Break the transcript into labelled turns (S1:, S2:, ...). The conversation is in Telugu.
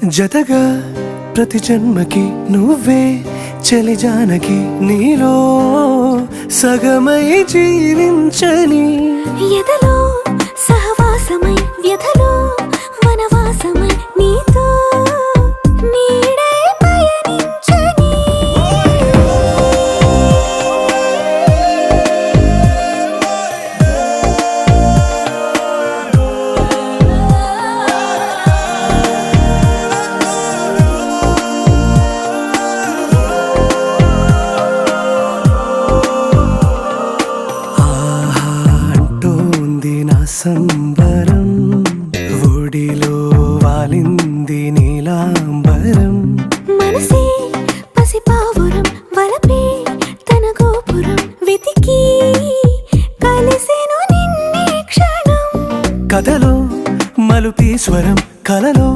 S1: జతగా ప్రతి జన్మకి నువ్వే చలి జానకి నీలో సగమై జీవించని
S2: ఎదలో సహవాసమై వ్యధలో వనవాసమై నీతో నీడై పయనించని
S1: సంబరం ఒడిలో వాలింది నీలాంబరం
S2: మనసే పసిపావురం వలపే తన గోపురం వెతికి కలిసెను నిన్నే క్షణం
S1: కథలో మలుపీశ్వరం కలలో